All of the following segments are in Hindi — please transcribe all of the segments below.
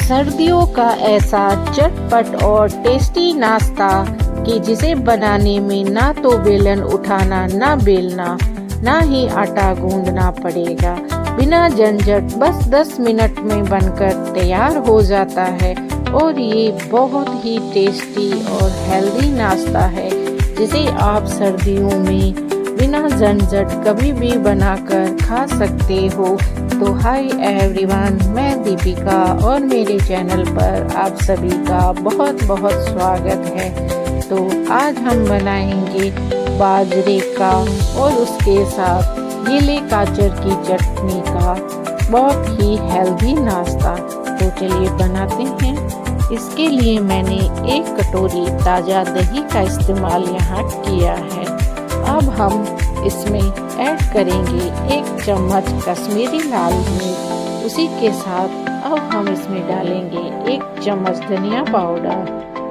सर्दियों का ऐसा चटपट और टेस्टी नाश्ता कि जिसे बनाने में ना तो बेलन उठाना ना बेलना ना ही आटा गूंदना पड़ेगा। बिना झंझट बस 10 मिनट में बनकर तैयार हो जाता है और ये बहुत ही टेस्टी और हेल्दी नाश्ता है जिसे आप सर्दियों में बिना झंझट कभी भी बनाकर खा सकते हो। तो हाय एवरीवन, मैं दीपिका और मेरे चैनल पर आप सभी का बहुत बहुत स्वागत है। तो आज हम बनाएंगे बाजरे का और उसके साथ गीले गाजर की चटनी का बहुत ही हेल्दी नाश्ता। तो चलिए बनाते हैं। इसके लिए मैंने 1 कटोरी ताज़ा दही का इस्तेमाल यहाँ किया है। अब हम इसमें ऐड करेंगे 1 चम्मच कश्मीरी लाल मिर्च। उसी के साथ अब हम इसमें डालेंगे 1 चम्मच धनिया पाउडर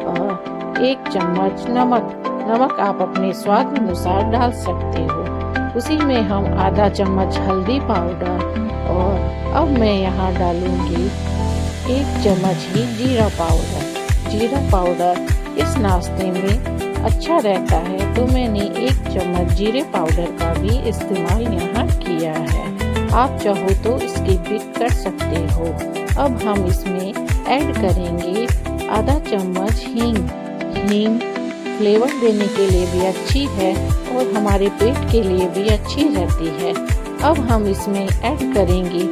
और 1 चम्मच नमक आप अपने स्वाद अनुसार डाल सकते हो। उसी में हम आधा चम्मच हल्दी पाउडर और अब मैं यहाँ डालूंगी 1 चम्मच ही जीरा पाउडर। जीरा पाउडर इस नाश्ते में अच्छा रहता है तो मैंने 1 चम्मच जीरे पाउडर का भी इस्तेमाल यहाँ किया है। आप चाहो तो स्किप भी कर सकते हो। अब हम इसमें ऐड करेंगे आधा चम्मच हींग फ्लेवर देने के लिए भी अच्छी है और हमारे पेट के लिए भी अच्छी रहती है। अब हम इसमें ऐड करेंगे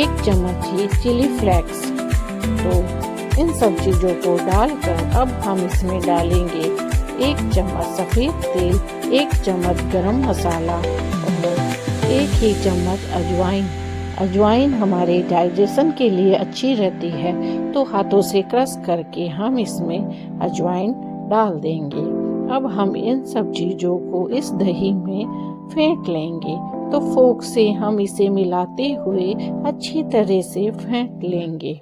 1 चम्मच ही चिली फ्लेक्स। तो इन सब चीज़ों को डालकर अब हम इसमें डालेंगे 1 चम्मच सफ़ेद तेल, 1 चम्मच गरम मसाला और 1 ही चम्मच अजवाइन। अजवाइन हमारे डाइजेशन के लिए अच्छी रहती है तो हाथों से क्रश करके हम इसमें अजवाइन डाल देंगे। अब हम इन सब चीज़ों को इस दही में फेंट लेंगे। तो फोक से हम इसे मिलाते हुए अच्छी तरह से फेंट लेंगे।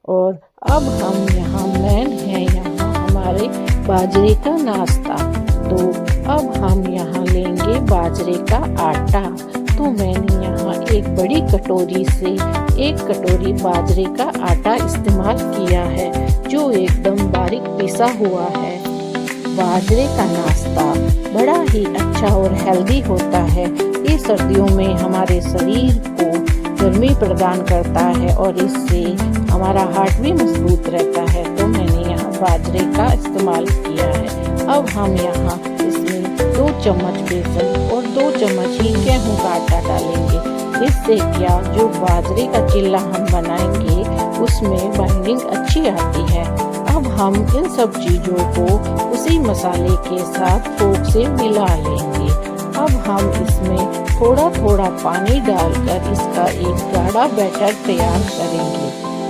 और अब हम यहाँ मेन है यहाँ हमारे बाजरे का नाश्ता। तो अब हम यहाँ लेंगे बाजरे का आटा। तो मैंने यहाँ एक बड़ी कटोरी से 1 कटोरी बाजरे का आटा इस्तेमाल किया है जो एकदम बारीक पिसा हुआ है। बाजरे का नाश्ता बड़ा ही अच्छा और हेल्दी होता है। ये सर्दियों में हमारे शरीर को गर्मी प्रदान करता है और इससे हमारा हार्ट भी मजबूत रहता है। तो मैंने यहाँ बाजरे का इस्तेमाल किया है। अब हम यहाँ इसमें 2 चम्मच बेसन और 2 चम्मच ही गेहूँ का आटा डालेंगे। इससे क्या जो बाजरे का चिल्ला हम बनाएंगे उसमें बाइंडिंग अच्छी आती है। अब हम इन सब चीज़ों को उसी मसाले के साथ फोक से मिला लेंगे। अब हम इसमें थोड़ा थोड़ा पानी डालकर इसका एक गाढ़ा बैटर तैयार करेंगे।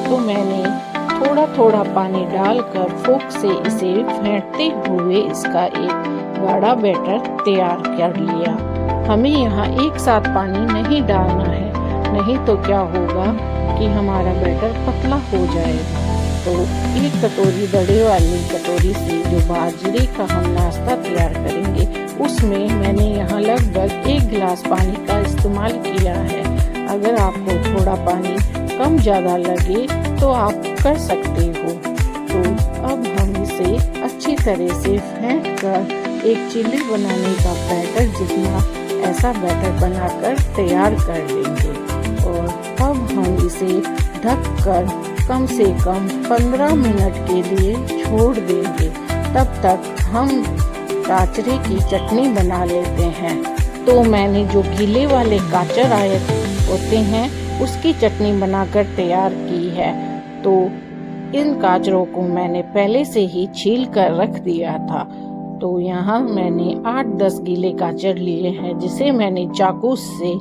तो मैंने थोड़ा थोड़ा पानी डालकर फोक से इसे फेंटते हुए इसका एक गाढ़ा बैटर तैयार कर लिया। हमें यहाँ एक साथ पानी नहीं डालना है, नहीं तो क्या होगा कि हमारा बैटर पतला हो जाएगा। तो 1 कटोरी बड़े वाली कटोरी से जो बाजरे का हम नाश्ता तैयार करेंगे उसमें मैंने यहाँ लगभग 1 गिलास पानी का इस्तेमाल किया है। अगर आपको थोड़ा पानी कम ज़्यादा लगे तो आप कर सकते हो। तो अब हम इसे अच्छी तरह से फेंट कर एक चिल्ली बनाने का बैटर जितना ऐसा बैटर बनाकर तैयार कर लेंगे। और अब हम इसे ढककर कम से कम 15 मिनट के लिए छोड़ देंगे। तब तक हम गाजरे की चटनी बना लेते हैं। तो मैंने जो गीले वाले गाजर आए होते हैं उसकी चटनी बनाकर तैयार की है। तो इन गाजरों को मैंने पहले से ही छील कर रख दिया था। तो यहाँ मैंने 8-10 गीले गाजर लिए हैं जिसे मैंने चाकू से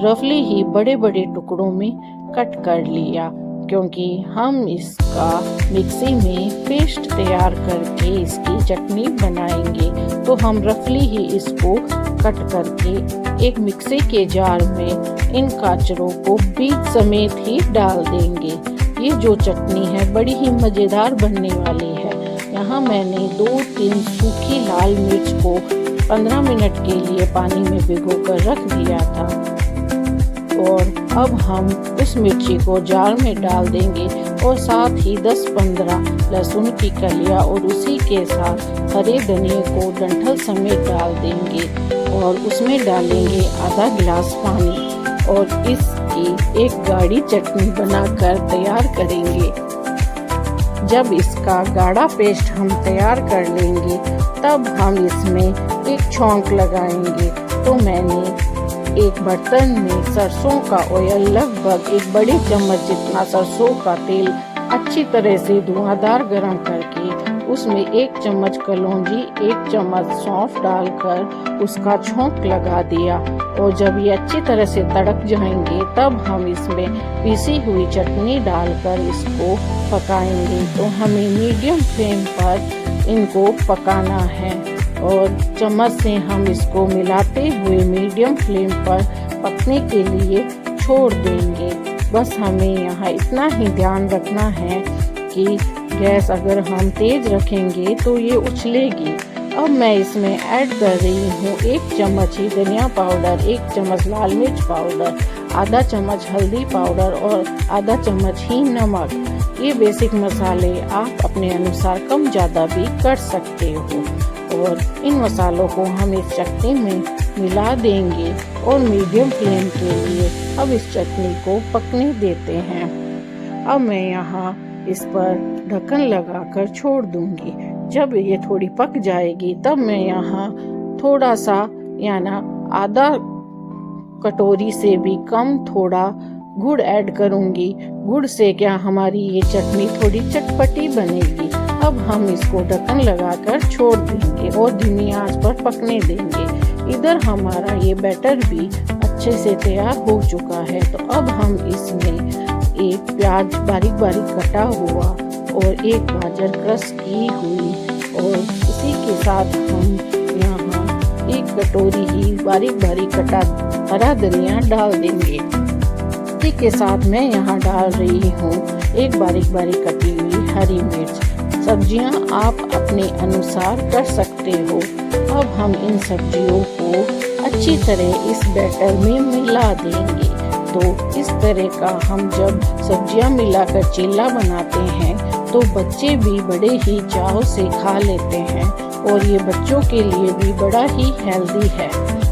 रफली ही बड़े बड़े टुकड़ों में कट कर लिया, क्योंकि हम इसका मिक्सी में पेस्ट तैयार करके इसकी चटनी बनाएंगे। तो हम रफली ही इसको कट करके एक मिक्सी के जार में इन गाजरों को बीज समेत ही डाल देंगे। ये जो चटनी है बड़ी ही मज़ेदार बनने वाली है। यहाँ मैंने 2-3 सूखी लाल मिर्च को 15 मिनट के लिए पानी में भिगोकर रख दिया था। और अब हम उस मिर्ची को जार में डाल देंगे और साथ ही 10-15 लहसुन की कलियां और उसी के साथ हरे धनिए को डंठल समेत डाल देंगे और उसमें डालेंगे आधा गिलास पानी और इसकी एक गाढ़ी चटनी बनाकर तैयार करेंगे। जब इसका गाढ़ा पेस्ट हम तैयार कर लेंगे तब हम इसमें एक छौंक लगाएंगे। तो मैंने एक बर्तन में सरसों का ऑयल लगभग एक बड़ी चम्मच जितना सरसों का तेल अच्छी तरह से धुआंधार गरम करके उसमें 1 चम्मच कलौंजी 1 चम्मच सौंफ डालकर उसका छौंक लगा दिया और जब ये अच्छी तरह से तड़क जाएंगे तब हम इसमें पीसी हुई चटनी डालकर इसको पकाएंगे। तो हमें मीडियम फ्लेम पर इनको पकाना है और चम्मच से हम इसको मिलाते हुए मीडियम फ्लेम पर पकने के लिए छोड़ देंगे। बस हमें यहाँ इतना ही ध्यान रखना है कि गैस अगर हम तेज रखेंगे तो ये उछलेगी। अब मैं इसमें ऐड कर रही हूँ 1 चम्मच ही धनिया पाउडर, 1 चम्मच लाल मिर्च पाउडर, आधा चम्मच हल्दी पाउडर और आधा चम्मच ही नमक। ये बेसिक मसाले आप अपने अनुसार कम ज़्यादा भी कर सकते हो और इन मसालों को हम इस चटनी में मिला देंगे और मीडियम फ्लेम के लिए अब इस चटनी को पकने देते हैं। अब मैं यहाँ इस पर ढक्कन लगाकर छोड़ दूंगी। जब ये थोड़ी पक जाएगी तब मैं यहाँ थोड़ा सा यानी आधा कटोरी से भी कम थोड़ा गुड़ ऐड करूंगी। गुड़ से क्या हमारी ये चटनी थोड़ी चटपटी बनेगी। अब हम इसको ढक्कन लगाकर छोड़ देंगे और धीमी आंच पर पकने देंगे। इधर हमारा ये बैटर भी अच्छे से तैयार हो चुका है। तो अब हम इसमें एक प्याज बारीक बारीक कटा हुआ और एक गाजर क्रश की हुई और इसी के साथ हम यहाँ 1 कटोरी ही बारीक बारीक कटा हरा धनिया डाल देंगे। इसी के साथ मैं यहाँ डाल रही हूँ 1 बारीक बारीक कटी हुई हरी मिर्च। सब्जियाँ आप अपने अनुसार कर सकते हो। अब हम इन सब्जियों को अच्छी तरह इस बैटर में मिला देंगे। तो इस तरह का हम जब सब्जियां मिलाकर चीला बनाते हैं तो बच्चे भी बड़े ही चाव से खा लेते हैं और ये बच्चों के लिए भी बड़ा ही हेल्दी है।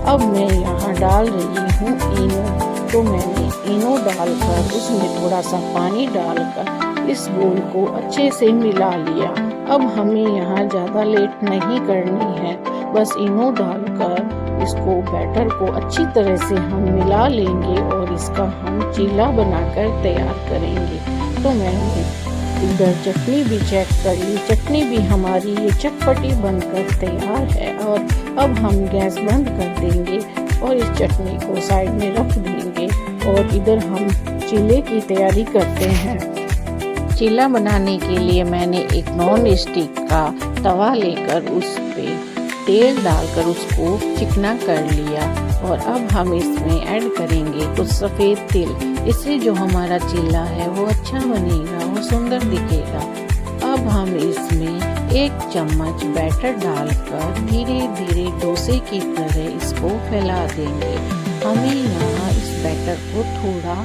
अब मैं यहाँ डाल रही हूँ इनो। तो मैंने इनो डालकर उसमें थोड़ा सा पानी डालकर इस घोल को अच्छे से मिला लिया। अब हमें यहाँ ज़्यादा लेट नहीं करनी है, बस इनो डालकर इसको बैटर को अच्छी तरह से हम मिला लेंगे और इसका हम चीला बनाकर तैयार करेंगे। तो मैंने इधर चटनी भी चेक कर ली। चटनी भी हमारी ये चटपटी बनकर तैयार है और अब हम गैस बंद कर देंगे और इस चटनी को साइड में रख देंगे और इधर हम चीले की तैयारी करते हैं। चीला बनाने के लिए मैंने एक नॉन स्टिक का तवा लेकर उस पे तेल डालकर उसको चिकना कर लिया और अब हम इसमें ऐड करेंगे कुछ सफ़ेद तिल। इससे जो हमारा चीला है वो अच्छा बनेगा, वो सुंदर दिखेगा। अब हम इसमें 1 चम्मच बैटर डालकर धीरे धीरे डोसे की तरह इसको फैला देंगे। हमें यहाँ इस बैटर को थोड़ा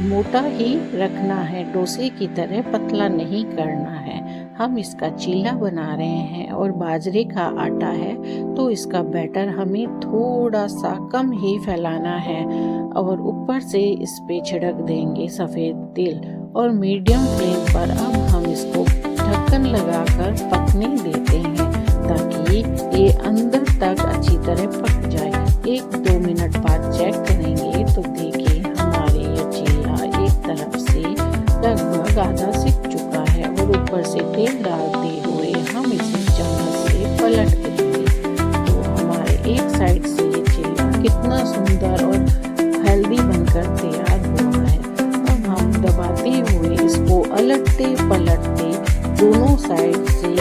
मोटा ही रखना है, डोसे की तरह पतला नहीं करना है। हम इसका चीला बना रहे हैं और बाजरे का आटा है तो इसका बैटर हमें थोड़ा सा कम ही फैलाना है और ऊपर से इस पे छिड़क देंगे सफ़ेद तिल और मीडियम फ्लेम पर अब हम इसको ढक्कन लगाकर पकने देते हैं ताकि ये अंदर तक अच्छी तरह पक जाए। 1-2 मिनट बाद चेक करेंगे तो देखिए हमारे ये चीला एक तरफ से लगभग आधा सिक चुका है और ऊपर से तेल डालते हुए हम इसे चम्मच से पलट देंगे। तो हमारे एक साइड से ये चीला कितना सुंदर और हेल्दी बनकर तैयार हुआ है। अब हम दबाते हुए इसको अलटते पलटते दोनों साइड से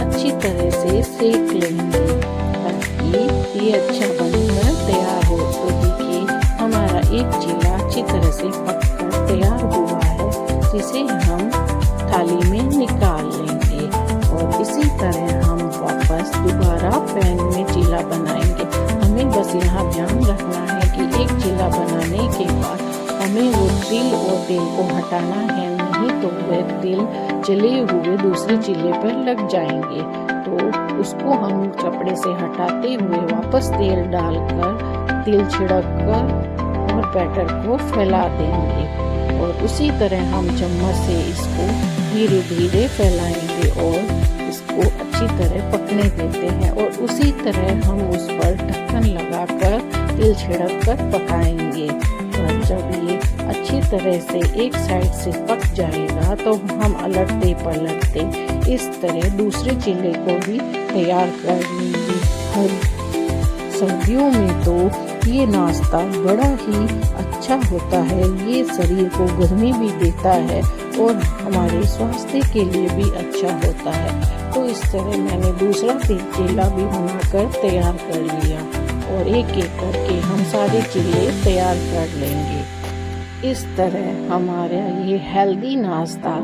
अच्छी तरह से सेक लेंगे ताकि ये अच्छा बनकर तैयार हो। तो देखिए हमारा एक चीला अच्छी तरह से पककर तैयार हुआ है जिसे हम थाली में निकाल लेंगे और इसी तरह हम वापस दोबारा पैन में चीला बनाएंगे। हमें बस यहाँ ध्यान रखना है कि एक चीला बनाने के बाद हमें वो तिल और तेल को हटाना है नहीं तो वह तिल जले हुए दूसरे चूल्हे पर लग जाएंगे। तो उसको हम कपड़े से हटाते हुए वापस तेल डालकर तिल छिड़क कर और बैटर को फैला देंगे और उसी तरह हम चम्मच से इसको धीरे धीरे फैलाएंगे और इसको अच्छी तरह पकने देते हैं और उसी तरह हम उस पर ढक्कन लगाकर तिल छिड़क कर पकाएंगे। और जब ये अच्छी तरह से एक साइड से पक जाएगा तो हम अलटते पलटते इस तरह दूसरे चूल्हे को भी तैयार कर लेंगे। सर्दियों में तो ये नाश्ता बड़ा ही अच्छा होता है, ये शरीर को गर्मी भी देता है और हमारे स्वास्थ्य के लिए भी अच्छा होता है। तो इस तरह मैंने दूसरा चीला भी बनाकर तैयार कर लिया और एक एक करके हम सारे चीले तैयार कर लेंगे। इस तरह हमारा ये हेल्दी नाश्ता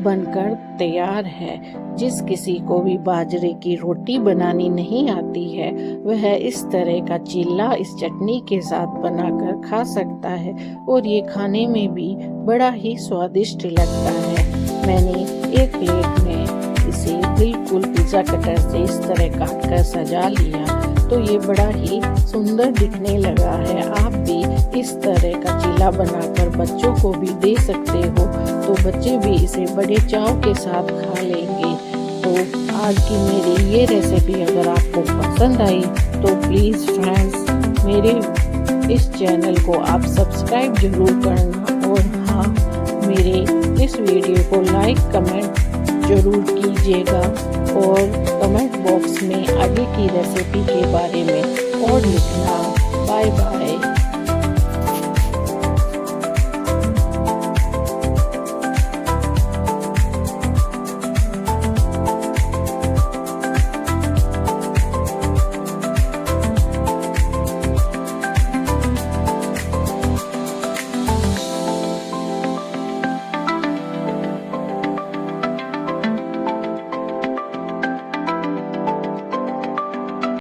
बनकर तैयार है। जिस किसी को भी बाजरे की रोटी बनानी नहीं आती है वह इस तरह का चीला इस चटनी के साथ बनाकर खा सकता है और ये खाने में भी बड़ा ही स्वादिष्ट लगता है। मैंने एक प्लेट में इसे बिल्कुल पिज्जा कटर से इस तरह काट कर सजा लिया तो ये बड़ा ही सुंदर दिखने लगा है। आप भी इस तरह का चीला बनाकर बच्चों को भी दे सकते हो तो बच्चे भी इसे बड़े चाव के साथ खा लेंगे। तो आज की मेरी ये रेसिपी अगर आपको पसंद आई तो प्लीज़ फ्रेंड्स मेरे इस चैनल को आप सब्सक्राइब जरूर करना और हाँ मेरे इस वीडियो को लाइक कमेंट जरूर कीजिएगा और कमेंट बॉक्स में आगे की रेसिपी के बारे में और लिखना। Bye bye.